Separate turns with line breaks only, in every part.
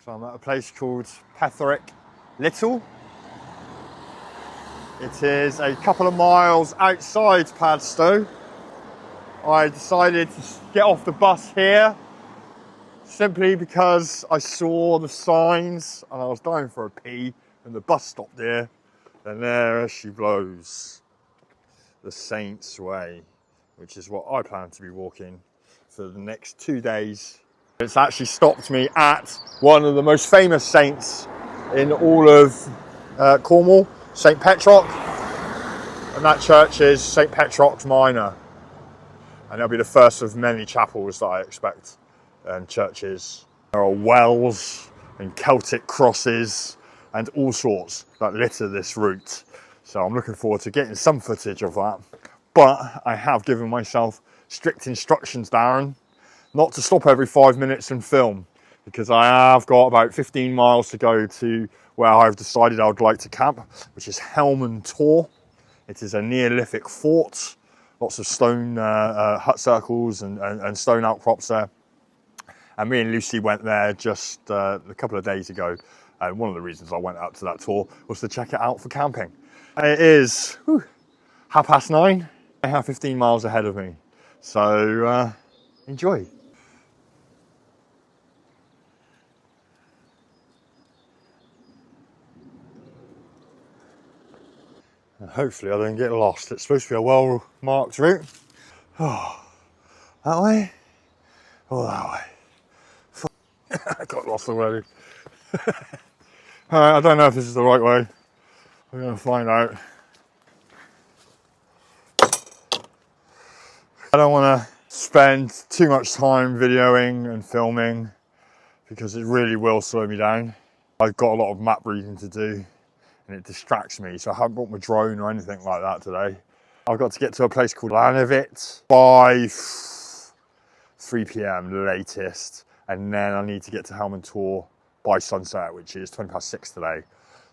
So I'm at a place called Petroc Little. It is a couple of miles outside Padstow. I decided to get off the bus here simply because I saw the signs and I was dying for a pee and the bus stopped here. And there she blows, the Saints Way, which is what I plan to be walking for the next 2 days. It's actually stopped me at one of the most famous saints in all of Cornwall, St. Petroc, and that church is St. Petroc Minor, and it'll be the first of many chapels that I expect and churches. There are wells and Celtic crosses and all sorts that litter this route, so I'm looking forward to getting some footage of that. But I have given myself strict instructions, Darren, not to stop every 5 minutes and film, because I have got about 15 miles to go to where I've decided I would like to camp, which is Helman Tor. It is a Neolithic fort, lots of stone hut circles and stone outcrops there. And me and Lucy went there just a couple of days ago. And one of the reasons I went out to that tour was to check it out for camping. It is 9:30. I have 15 miles ahead of me. So enjoy. And hopefully I don't get lost. It's supposed to be a well-marked route. Oh, that way? Oh, that way. I got lost already. Alright, I don't know if this is the right way. We're going to find out. I don't want to spend too much time videoing and filming because it really will slow me down. I've got a lot of map reading to do and it distracts me, so I haven't brought my drone or anything like that today. I've got to get to a place called Lanivet by 3 p.m. latest, and then I need to get to Helman Tor by sunset, which is 6:20 today.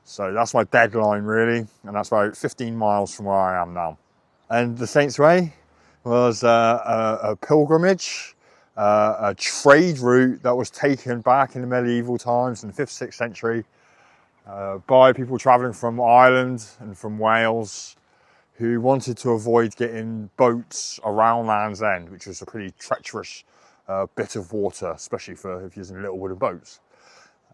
So that's my deadline really, and that's about 15 miles from where I am now. And the Saints Way was a pilgrimage, a trade route that was taken back in the medieval times in the 5th, 6th century by people travelling from Ireland and from Wales who wanted to avoid getting boats around Land's End, which was a pretty treacherous bit of water, especially for if you're using little wooden boats.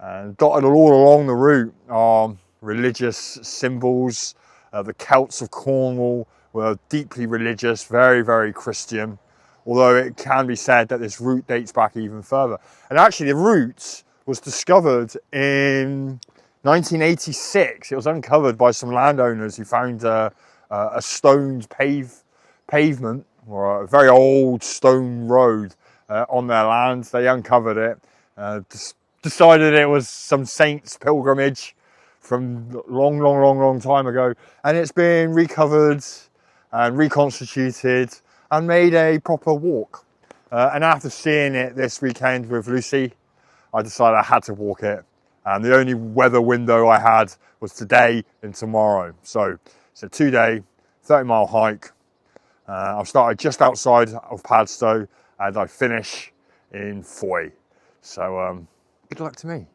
And dotted all along the route are religious symbols. The Celts of Cornwall were deeply religious, very, very Christian, although it can be said that this route dates back even further. And actually the route was discovered in 1986. It was uncovered by some landowners who found a stoned pavement, or a very old stone road on their land. They uncovered it, decided it was some saint's pilgrimage from long time ago, and it's been recovered and reconstituted and made a proper walk. And after seeing it this weekend with Lucy, I decided I had to walk it. And the only weather window I had was today and tomorrow. So it's a 2-day, 30-mile hike. I've started just outside of Padstow and I finish in Fowey. So good luck to me.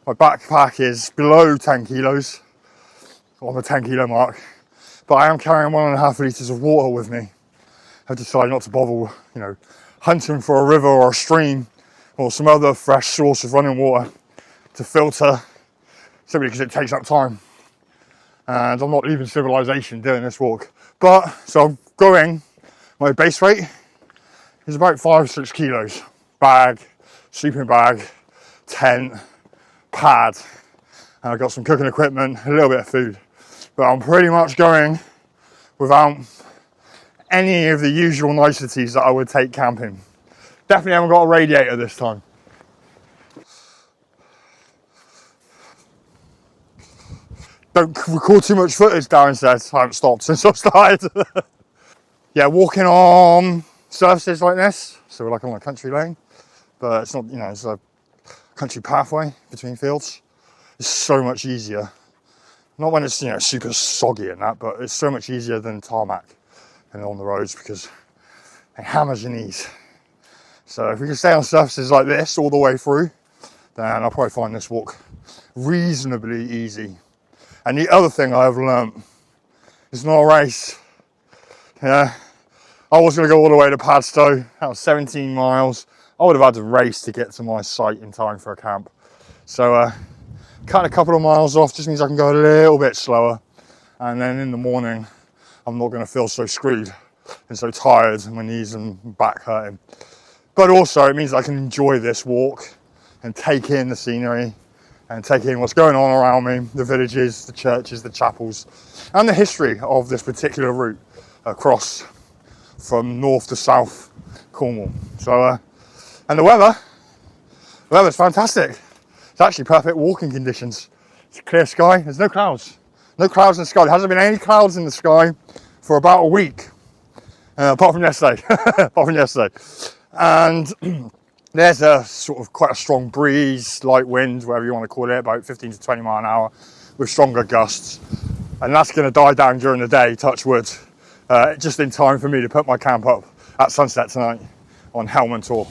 My backpack is below 10 kilos, on the 10 kilo mark, but I am carrying 1.5 litres of water with me. I decided not to bother, hunting for a river or a stream or some other fresh source of running water to filter, simply because it takes up time. And I'm not leaving civilization doing this walk. But, so I'm going, my base weight is about 5-6 kilos. Bag, sleeping bag, tent, pad, and I've got some cooking equipment, a little bit of food. But I'm pretty much going without any of the usual niceties that I would take camping. Definitely haven't got a radiator this time. Don't record too much footage, Darren says. I haven't stopped since I started. Yeah, walking on surfaces like this, so we're like on a country lane, but it's not, it's a country pathway between fields. It's so much easier. Not when it's, super soggy and that, but it's so much easier than tarmac and on the roads, because and hammers your knees. So if we can stay on surfaces like this all the way through, then I'll probably find this walk reasonably easy. And the other thing I've learned, it's not a race. Yeah, I was going to go all the way to Padstow. That was 17 miles. I would have had to race to get to my site in time for a camp. So cut a couple of miles off just means I can go a little bit slower. And then in the morning, I'm not going to feel so screwed and so tired and my knees and back hurting. But also it means I can enjoy this walk and take in the scenery and take in what's going on around me, the villages, the churches, the chapels, and the history of this particular route across from north to south Cornwall. So, and the weather's fantastic. It's actually perfect walking conditions. It's clear sky, there's no clouds. No clouds in the sky. There hasn't been any clouds in the sky for about a week, apart from yesterday. And there's a sort of quite a strong breeze, light wind, whatever you want to call it, about 15 to 20 mile an hour with stronger gusts. And that's going to die down during the day, touch wood, just in time for me to put my camp up at sunset tonight on Helman Tor.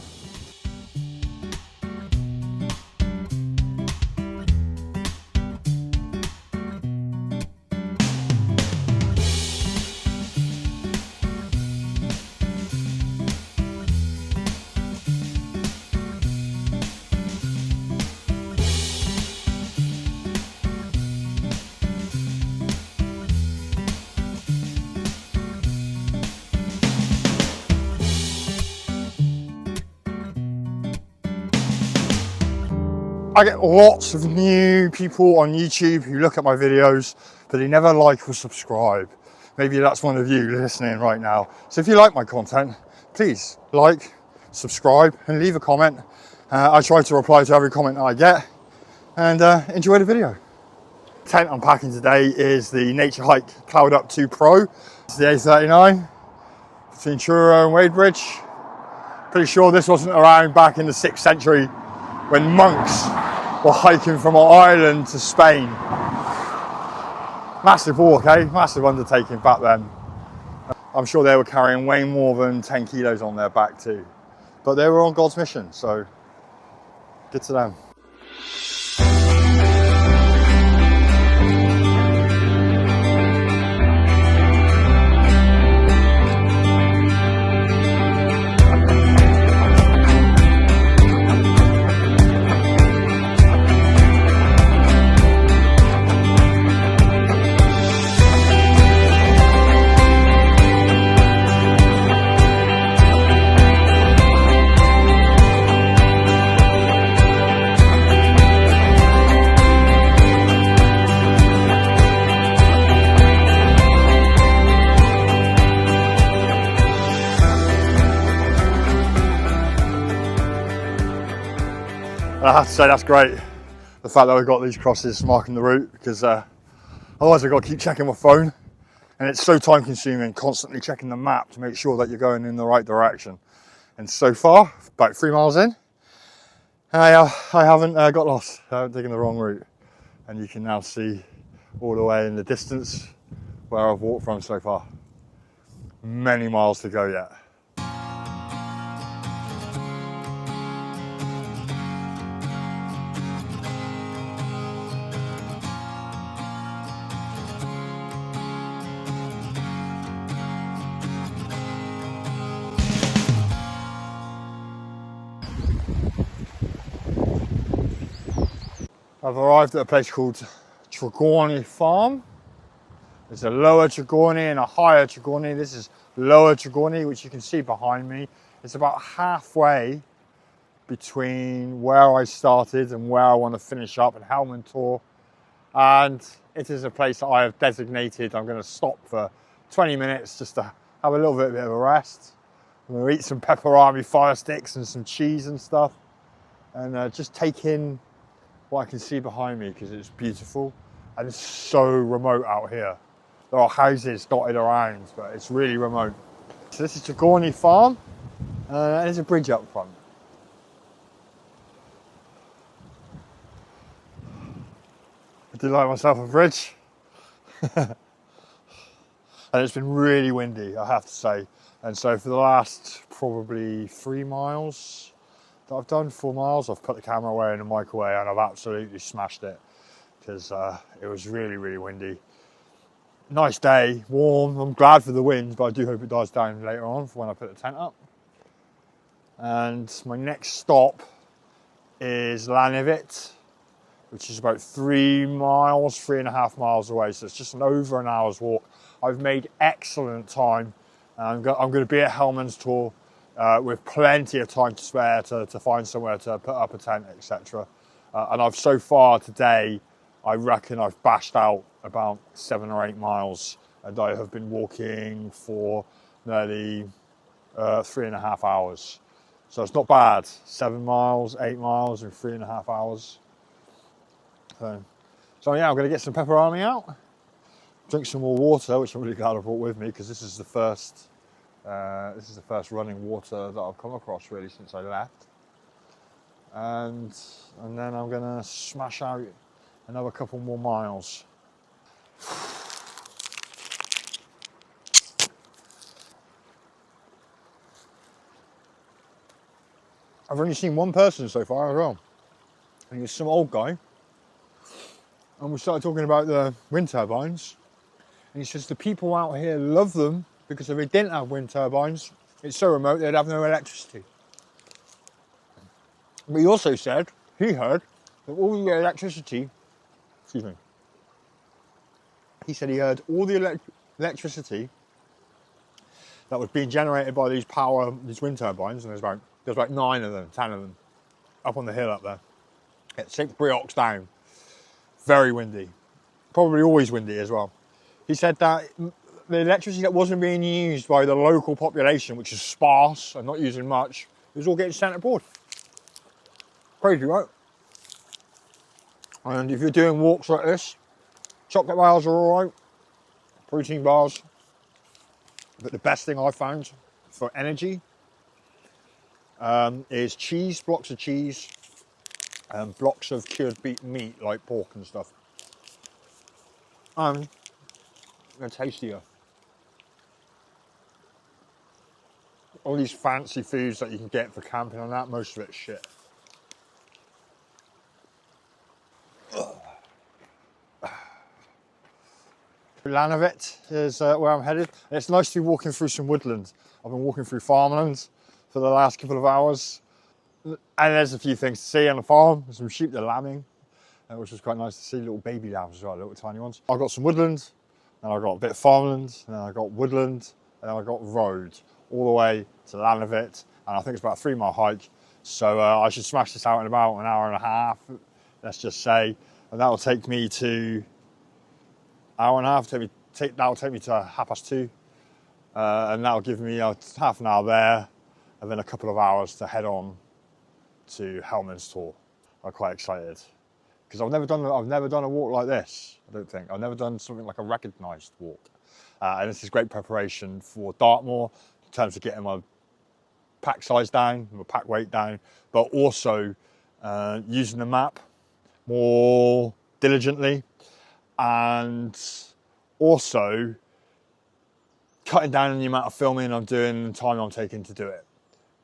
I get lots of new people on YouTube who look at my videos, but they never like or subscribe. Maybe that's one of you listening right now. So if you like my content, please like, subscribe, and leave a comment. I try to reply to every comment that I get, and enjoy the video. Tent I'm packing today is the Naturehike Cloud Up 2 Pro. It's the A39 between Truro and Wadebridge. Pretty sure this wasn't around back in the 6th century when monks were hiking from Ireland to Spain. Massive walk, eh? Massive undertaking back then. I'm sure they were carrying way more than 10 kilos on their back too. But they were on God's mission, so good to them. I have to say that's great, the fact that we've got these crosses marking the route, because otherwise I've got to keep checking my phone, and it's so time consuming constantly checking the map to make sure that you're going in the right direction. And so far, about 3 miles in, I haven't got lost. I haven't taken the wrong route, and you can now see all the way in the distance where I've walked from so far. Many miles to go yet. I've arrived at a place called Traorni Farm. There's a lower Traorni and a higher Traorni. This is lower Traorni, which you can see behind me. It's about halfway between where I started and where I want to finish up in Helman Tor. And it is a place that I have designated. I'm going to stop for 20 minutes just to have a little bit of a rest. I'm going to eat some pepperoni fire sticks and some cheese and stuff, and just take in what I can see behind me, because it's beautiful and it's so remote out here. There are houses dotted around, but it's really remote. So this is Traorni Farm, and there's a bridge up front. I do like myself a bridge. And it's been really windy, I have to say. And so for the last probably 3 miles that I've done, 4 miles, I've put the camera away and the mic away, and I've absolutely smashed it because it was really, really windy. Nice day, warm. I'm glad for the wind, but I do hope it dies down later on for when I put the tent up. And my next stop is Lanivet, which is about 3 miles, 3.5 miles away. So it's just over an hour's walk. I've made excellent time. I'm going to be at Helman Tor with plenty of time to spare to find somewhere to put up a tent, etc. And I've so far today, I reckon I've bashed out about 7 or 8 miles, and I have been walking for nearly 3.5 hours. So it's not bad. 7 miles, 8 miles in 3.5 hours. So yeah, I'm going to get some pepperoni out, drink some more water, which I'm really glad I brought with me because this is the first running water that I've come across really since I left. And then I'm going to smash out another couple more miles. I've only seen one person so far as well, and he's some old guy. And we started talking about the wind turbines, and he says the people out here love them because if they didn't have wind turbines, it's so remote they'd have no electricity. But he also said, he heard, that all the electricity, he said he heard all the electricity that was being generated by these wind turbines, and there's about 9 of them, 10 of them, up on the hill up there. At 6 Petroc down. Very windy. Probably always windy as well. He said that the electricity that wasn't being used by the local population, which is sparse and not using much, it was all getting sent abroad. Crazy, right? And if you're doing walks like this, chocolate bars are alright, protein bars. But the best thing I found for energy is cheese, blocks of cheese, and blocks of cured beef meat like pork and stuff. And they're tastier. All these fancy foods that you can get for camping and that, most of it's shit. Lanivet is where I'm headed. And it's nice to be walking through some woodland. I've been walking through farmland for the last couple of hours. And there's a few things to see on the farm. There's some sheep that are lambing, which was quite nice to see, little baby lambs as well, little tiny ones. I've got some woodland, and I've got a bit of farmland, and then I've got woodland, and then I've got road, all the way to Lanivet, and I think it's about a 3 mile hike. So I should smash this out in about an hour and a half, let's just say, and that'll take me to hour and a half, that'll take me to 2:30, and that'll give me half an hour there, and then a couple of hours to head on to Helman Tor. I'm quite excited because I've never done a walk like this. I don't think I've never done something like a recognised walk, and this is great preparation for Dartmoor in terms of getting my pack size down, my pack weight down, but also using the map more diligently, and also cutting down on the amount of filming I'm doing and the time I'm taking to do it.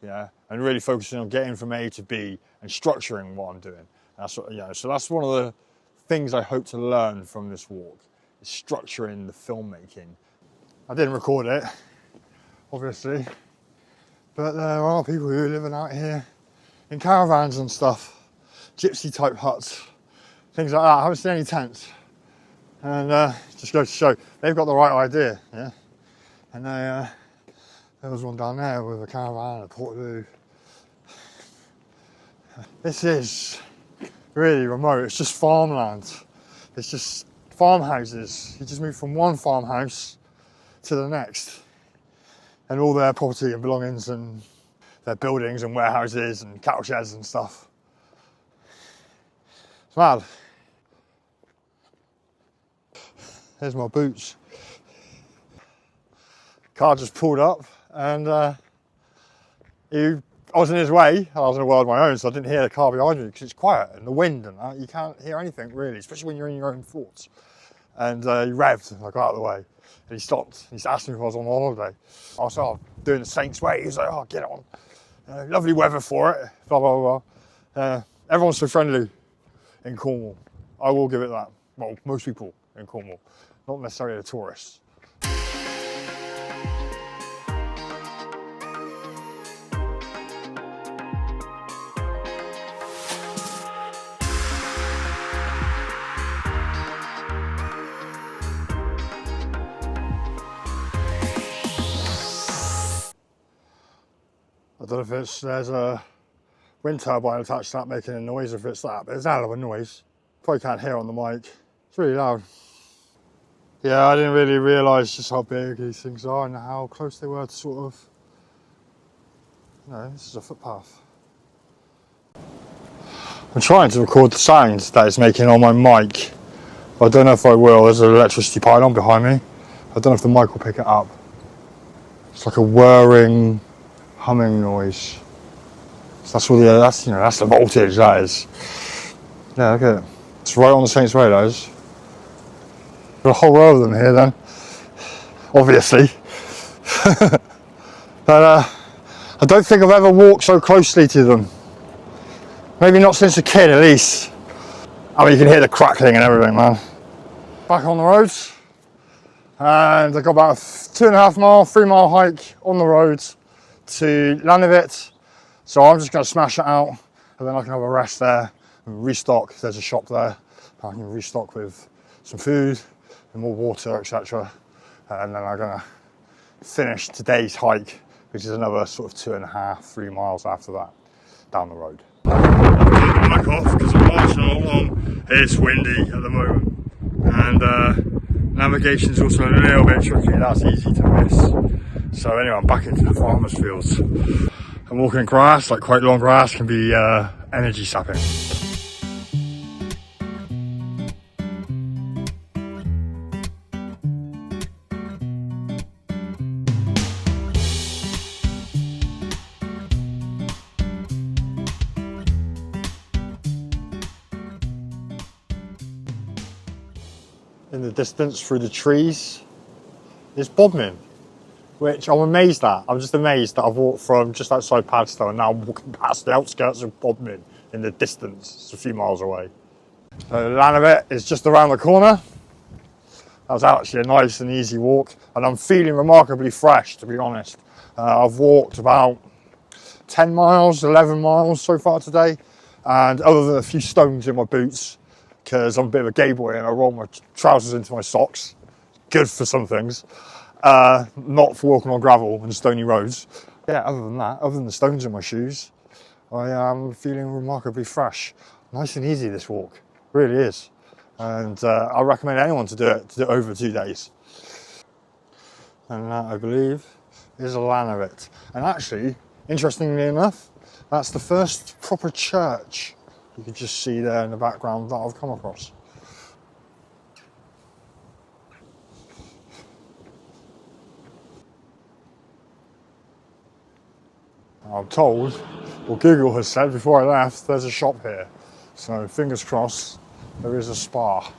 Yeah, and really focusing on getting from A to B and structuring what I'm doing. That's what, so that's one of the things I hope to learn from this walk, is structuring the filmmaking. I didn't record it, obviously, but there are people who are living out here in caravans and stuff, gypsy type huts, things like that. I haven't seen any tents, and just goes to show they've got the right idea. Yeah, and there was one down there with a caravan, a portaloo. This is really remote. It's just farmland. It's just farmhouses. You just move from one farmhouse to the next, and all their property and belongings and their buildings and warehouses and cattle sheds and stuff. It's mad. There's my boots. Car just pulled up, and I was in his way. I was in a world of my own, so I didn't hear the car behind me because it's quiet and the wind and that. You can't hear anything really, especially when you're in your own thoughts. And he revved, and I got out of the way. And he stopped. He asked me if I was on holiday. I was like, oh, doing the Saints way. He was like, oh, get on. Lovely weather for it. Blah, blah, blah. Everyone's so friendly in Cornwall. I will give it that. Well, most people in Cornwall, not necessarily the tourists. I don't know if there's a wind turbine attached to that making a noise, or if it's that, but it's a hell of a noise. Probably can't hear on the mic. It's really loud. Yeah, I didn't really realise just how big these things are and how close they were to sort of, this is a footpath. I'm trying to record the sounds that it's making on my mic. I don't know if I will. There's an electricity pylon behind me. I don't know if the mic will pick it up. It's like a whirring, humming noise. So that's all that's the voltage, that is. Yeah, look at it. It's right on the Saints Way, that is. Got a whole row of them here then, obviously. But I don't think I've ever walked so closely to them. Maybe not since a kid, at least. I mean, you can hear the crackling and everything, man. Back on the roads. And I got about a 2.5 mile, 3 mile hike on the roads to Lanivet. So I'm just going to smash it out, and then I can have a rest there and restock. There's a shop there. I can restock with some food and more water, etc. And then I'm going to finish today's hike, which is another sort of 2.5, 3 miles after that, down the road. Back off because I'm marching along. It's windy at the moment, and navigation's also a little bit tricky. That's easy to miss. So anyway, I'm back into the farmer's fields. I'm walking in grass, like quite long grass, can be energy sapping. In the distance through the trees is Bodmin, which I'm amazed at. I'm just amazed that I've walked from just outside Padstow and now I'm walking past the outskirts of Bodmin in the distance. It's a few miles away. So Lanivet is just around the corner. That was actually a nice and easy walk, and I'm feeling remarkably fresh, to be honest. I've walked about 10 miles, 11 miles so far today, and other than a few stones in my boots, because I'm a bit of a gay boy and I roll my trousers into my socks. Good for some things. Not for walking on gravel and stony roads. Yeah, other than that, other than the stones in my shoes, I am feeling remarkably fresh. Nice and easy, this walk. Really is. And I recommend anyone to do it over 2 days. And that, I believe, is a Lanivet. And actually, interestingly enough, that's the first proper church you can just see there in the background that I've come across. I'm told, well, Google has said before I left, there's a shop here. So fingers crossed, there is a spa.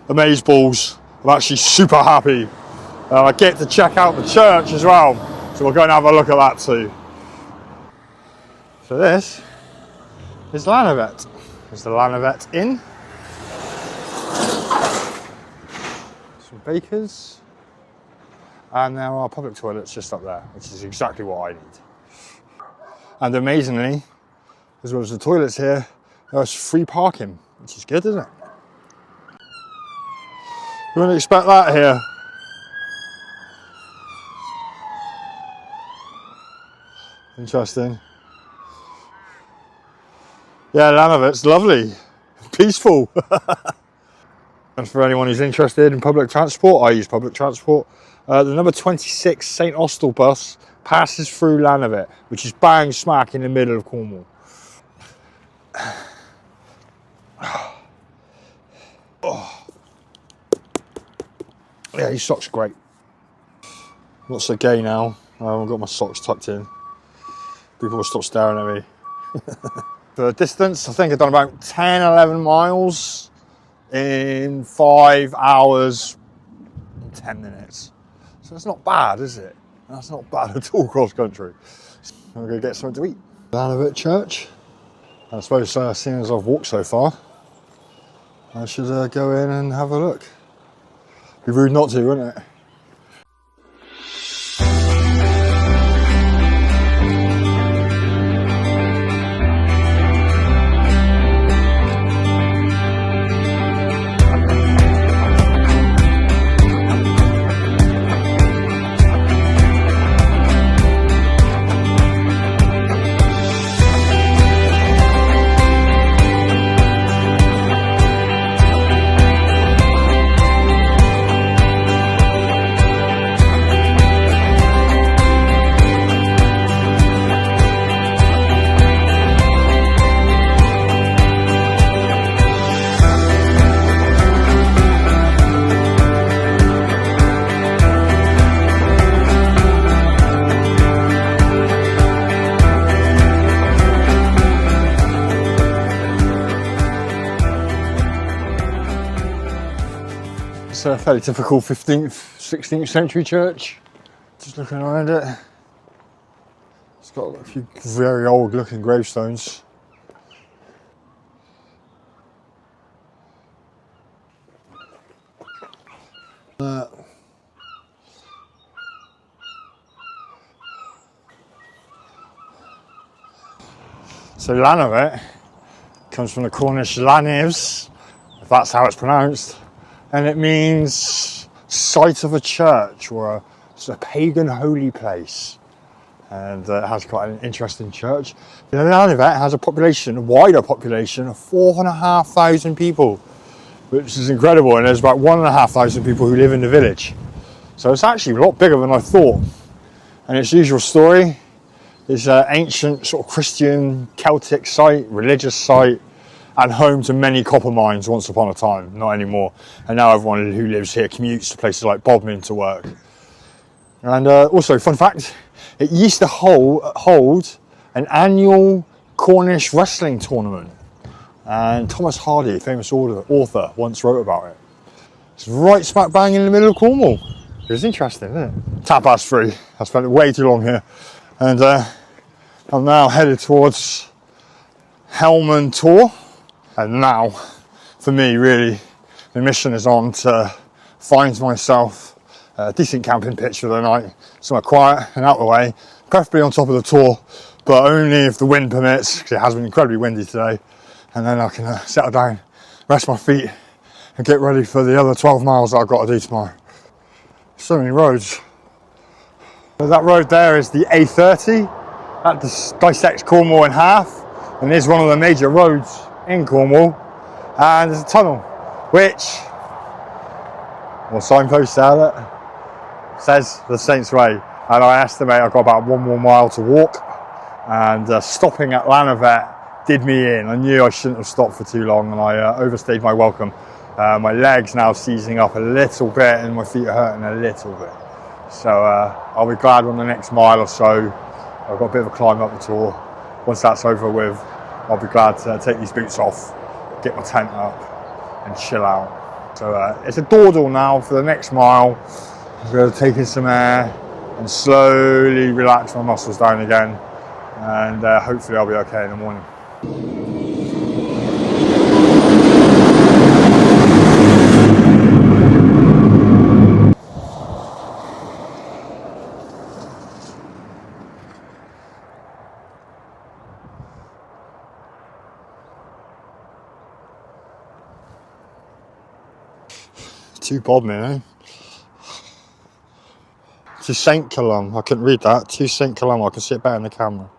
Amazeballs, I'm actually super happy. I get to check out the church as well. So we'll go and have a look at that too. So this is Lanivet. There's the Lanivet Inn. Some bakers. And there are public toilets just up there, which is exactly what I need. And amazingly, as well as the toilets here, there's free parking, which is good, isn't it? You wouldn't expect that here. Interesting. Yeah, Lanivet's lovely, peaceful. And for anyone who's interested in public transport, I use public transport. The number 26 St Austell bus passes through Lanivet, which is bang smack in the middle of Cornwall. Oh. Yeah, these socks are great. Not so gay now. I've got my socks tucked in. People will stop staring at me. For distance, I think I've done about 10, 11 miles in 5 hours, 10 minutes. So it's not bad, is it? That's not bad at all cross country. I'm going to get something to eat. Lanivet Church. I suppose seeing as I've walked so far, I should go in and have a look. Be rude not to, wouldn't it? It's a fairly typical 15th, 16th century church. Just looking around it. It's got a few very old looking gravestones. So Lanivet comes from the Cornish Lanives, if that's how it's pronounced. And it means site of a church, or it's a pagan holy place. And it has quite an interesting church. Lanivet has a wider population of 4,500 people, which is incredible. And there's about 1,500 people who live in the village. So it's actually a lot bigger than I thought. And its usual story is an ancient sort of Christian Celtic site, religious site, and home to many copper mines once upon a time, not anymore. And now everyone who lives here commutes to places like Bodmin to work. And also, fun fact, it used to hold an annual Cornish wrestling tournament. And Thomas Hardy, famous author, once wrote about it. It's right smack bang in the middle of Cornwall. It was interesting, isn't it? 3:10. I spent way too long here. And I'm now headed towards Helman Tor. And now, for me, really, the mission is on to find myself a decent camping pitch for the night, somewhere quiet and out of the way, preferably on top of the Tor, but only if the wind permits, because it has been incredibly windy today. And then I can settle down, rest my feet, and get ready for the other 12 miles that I've got to do tomorrow. So many roads. So that road there is the A30. That dissects Cornwall in half, and is one of the major roads in Cornwall. And there's a tunnel, which, or signpost out it, says the Saints Way. And I estimate I've got about 1 more mile to walk. And stopping at Lanivet did me in. I knew I shouldn't have stopped for too long, and I overstayed my welcome. My legs now seizing up a little bit, and my feet are hurting a little bit. So I'll be glad when the next mile or so, I've got a bit of a climb up the Tor. Once that's over with, I'll be glad to take these boots off, get my tent up and chill out. So it's a dawdle now for the next mile. I'm going to take in some air and slowly relax my muscles down again, and hopefully I'll be okay in the morning. To Bodmin, to St. Column, I couldn't read that. To St. Column, I can see it better in the camera.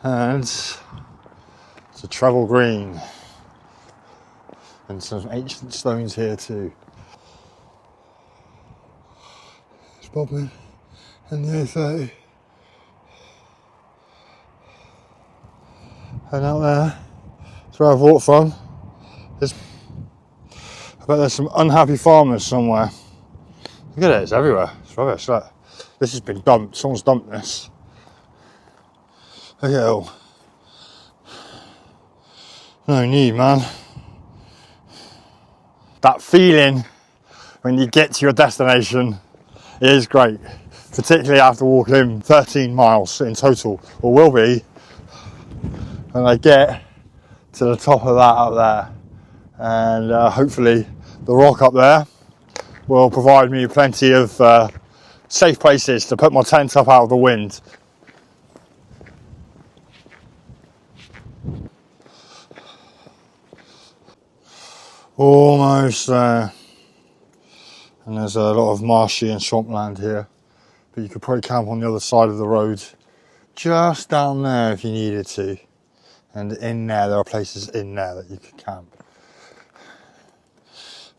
And to Travel Green. And some ancient stones here too. It's Bodmin and the A30. And out there, that's where I've walked from. But there's some unhappy farmers somewhere. Look at it, it's everywhere. It's rubbish. Look. This has been dumped. Someone's dumped this. Look at it all. No need, man. That feeling when you get to your destination, it is great, particularly after walking 13 miles in total, or will be, when I get to the top of that up there. And hopefully the rock up there will provide me plenty of safe places to put my tent up out of the wind. Almost there. And there's a lot of marshy and swampland here, but you could probably camp on the other side of the road, just down there if you needed to. And in there are places in there that you could camp.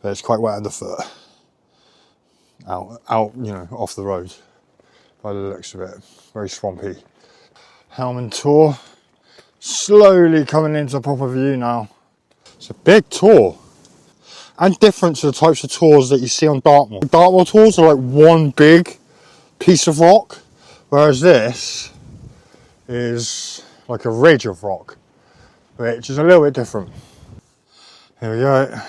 But it's quite wet underfoot. Out, you know, off the road, by the looks of it. Very swampy. Helman Tor, slowly coming into proper view now. It's a big tour, and different to the types of tours that you see on Dartmoor. Dartmoor tours are like one big piece of rock, whereas this is like a ridge of rock, which is a little bit different. Here we go.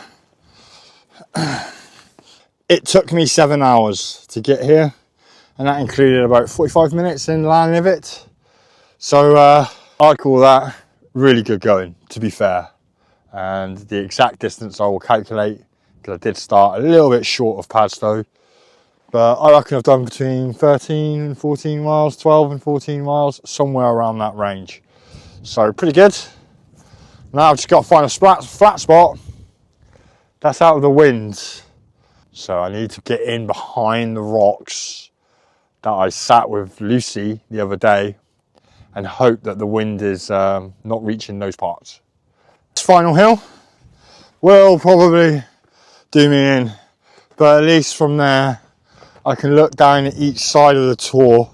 It took me 7 hours to get here, and that included about 45 minutes in Lanivet. So I'd call that really good going, to be fair. And the exact distance I will calculate, because I did start a little bit short of Padstow, but I reckon I've done between 13 and 14 miles, 12 and 14 miles, somewhere around that range. So pretty good. Now I've just got to find a flat spot that's out of the wind. So I need to get in behind the rocks that I sat with Lucy the other day and hope that the wind is not reaching those parts. This final hill will probably do me in, but at least from there I can look down at each side of the tour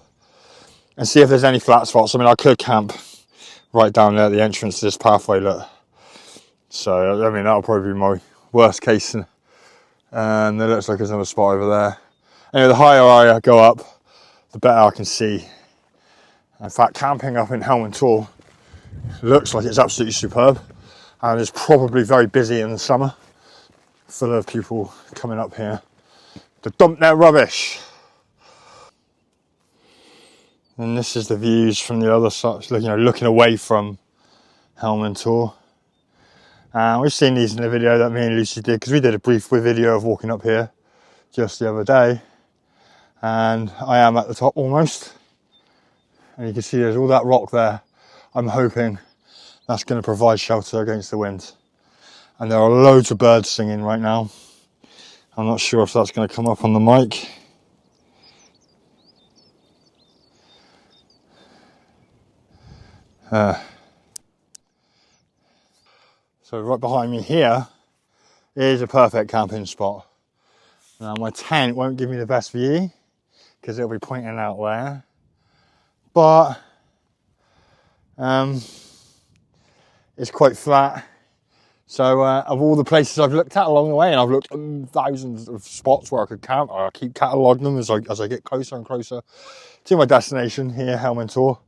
and see if there's any flat spots. I mean, I could camp right down there at the entrance to this pathway, look. So I mean, that'll probably be my worst case. And there looks like there's another spot over there. Anyway, the higher I go up, the better I can see. In fact, camping up in Helman Tor looks like it's absolutely superb, and it's probably very busy in the summer, full of people coming up here to dump their rubbish. And this is the views from the other side, looking away from Helman Tor. We've seen these in the video that me and Lucy did, because we did a brief video of walking up here just the other day. And I am at the top almost. And you can see there's all that rock there. I'm hoping that's going to provide shelter against the wind. And there are loads of birds singing right now. I'm not sure if that's going to come up on the mic. So right behind me here is a perfect camping spot. Now my tent won't give me the best view because it'll be pointing out there. But it's quite flat. So of all the places I've looked at along the way, and I've looked at thousands of spots where I could camp, I keep cataloguing them as I get closer and closer to my destination here, Helman Tor.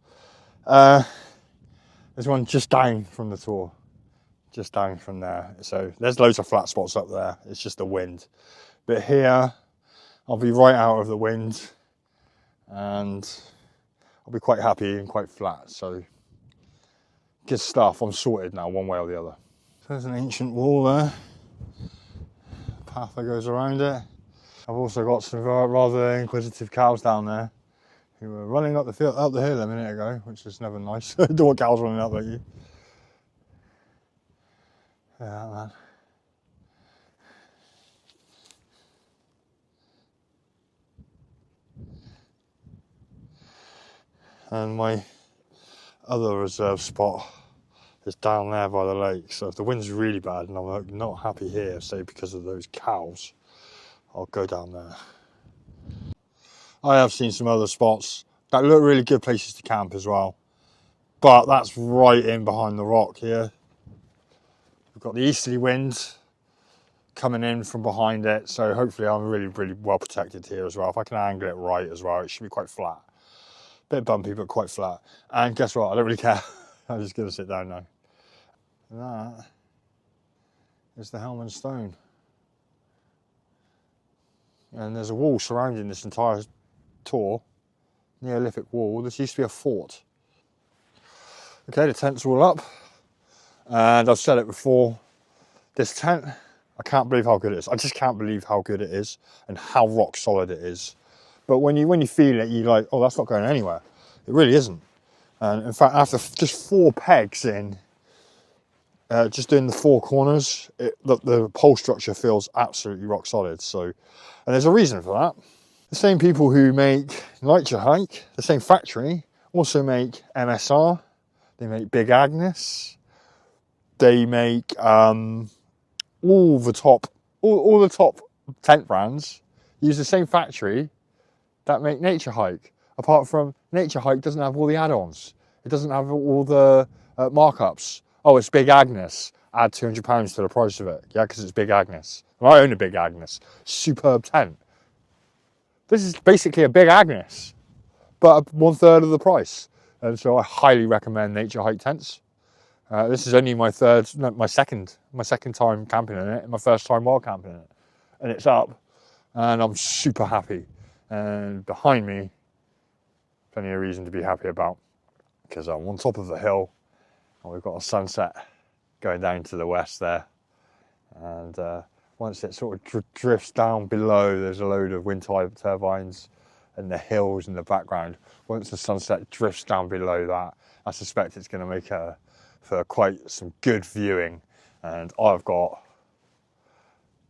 There's one just down from the tour, just down from there. So there's loads of flat spots up there. It's just the wind. But here, I'll be right out of the wind, and I'll be quite happy and quite flat. So good stuff. I'm sorted now, one way or the other. There's an ancient wall there, path that goes around it. I've also got some rather inquisitive cows down there who were running up the hill a minute ago, which is never nice. Don't want cows running up at you. Yeah, man. And my other reserve spot is down there by the lake. So if the wind's really bad and I'm not happy here, say because of those cows, I'll go down there. I have seen some other spots that look really good places to camp as well, but that's right in behind the rock here. We've got the easterly wind coming in from behind it, so hopefully I'm really well protected here as well. If I can angle it right as well, it should be quite flat. Bit bumpy, but quite flat. And guess what? I don't really care. I'm just going to sit down now. And that is the Helman Stone. And there's a wall surrounding this entire tour, Neolithic wall. This used to be a fort. Okay, the tent's all up, and I've said it before, this tent, I can't believe how good it is. I just can't believe how good it is and how rock solid it is. But when you feel it, you're like, oh, that's not going anywhere. It really isn't. And in fact, after just 4 pegs in, just doing the 4 corners, the pole structure feels absolutely rock solid. So, and there's a reason for that. The same people who make Naturehike, the same factory, also make MSR. They make Big Agnes. They make all the top tent brands. Use the same factory that make Naturehike. Apart from Naturehike doesn't have all the add-ons. It doesn't have all the markups. Oh, it's Big Agnes. Add £200 to the price of it. Yeah, because it's Big Agnes. And I own a Big Agnes. Superb tent. This is basically a Big Agnes, but 1/3 of the price. And so I highly recommend Naturehike tents. This is only my second time camping in it, and my first time wild camping in it. And it's up, and I'm super happy. And behind me, plenty of reason to be happy about, because I'm on top of the hill, and we've got a sunset going down to the west there. And once it sort of drifts down below, there's a load of wind turbines and the hills in the background. Once the sunset drifts down below that, I suspect it's going to make for quite some good viewing. And I've got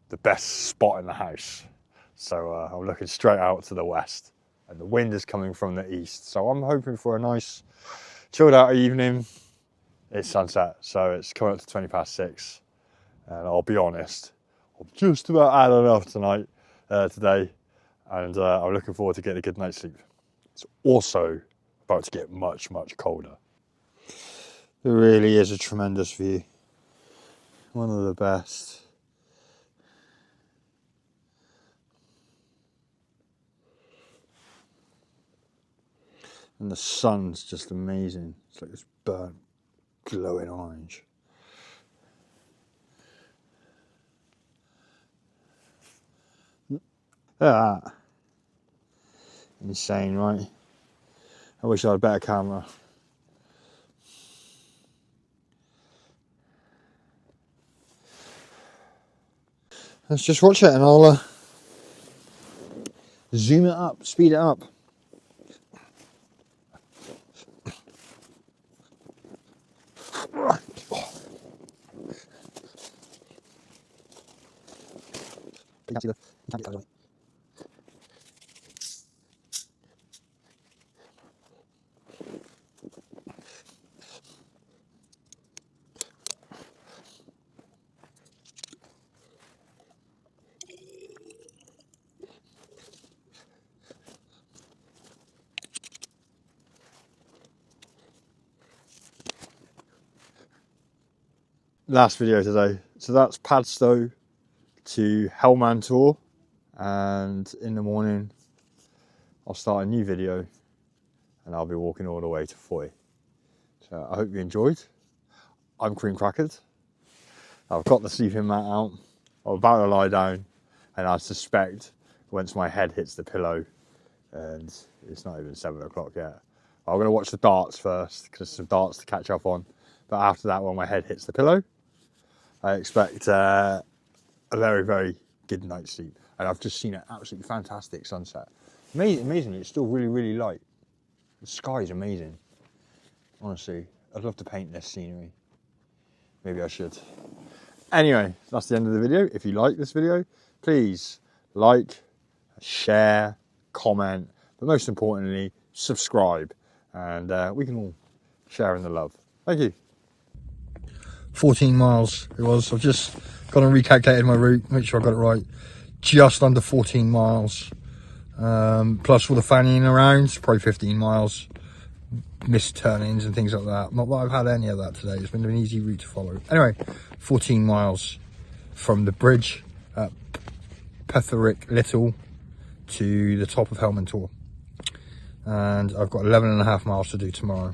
the best spot in the house. So I'm looking straight out to the west, and the wind is coming from the east. So I'm hoping for a nice chilled out evening. It's sunset, so it's coming up to 6:20. And I'll be honest, I've just about had enough today, and I'm looking forward to getting a good night's sleep. It's also about to get much, much colder. It really is a tremendous view. One of the best. And the sun's just amazing. It's like this burnt, glowing orange. Look at that. Insane, right? I wish I had a better camera. Let's just watch it, and I'll zoom it up, speed it up. You can't see the last video today. So that's Padstow to Helman Tor, and in the morning I'll start a new video and I'll be walking all the way to Fowey. So I hope you enjoyed. I'm cream crackered. I've got the sleeping mat out. I'm about to lie down, and I suspect once my head hits the pillow, and it's not even 7 o'clock yet, I'm going to watch the darts first, because there's some darts to catch up on. But after that, when my head hits the pillow, I expect a very, very good night's sleep. And I've just seen an absolutely fantastic sunset. Amazingly, it's still really, really light. The sky is amazing. Honestly, I'd love to paint this scenery. Maybe I should. Anyway, that's the end of the video. If you like this video, please like, share, comment, but most importantly, subscribe. And we can all share in the love. Thank you. 14 miles it was. I've just gone and recalculated my route, make sure I got it right. Just under 14 miles. Plus all the fannying around, probably 15 miles. Missed turnings and things like that. Not that I've had any of that today. It's been an easy route to follow. Anyway, 14 miles from the bridge at Petroc Little to the top of Helman Tor. And I've got 11.5 miles to do tomorrow.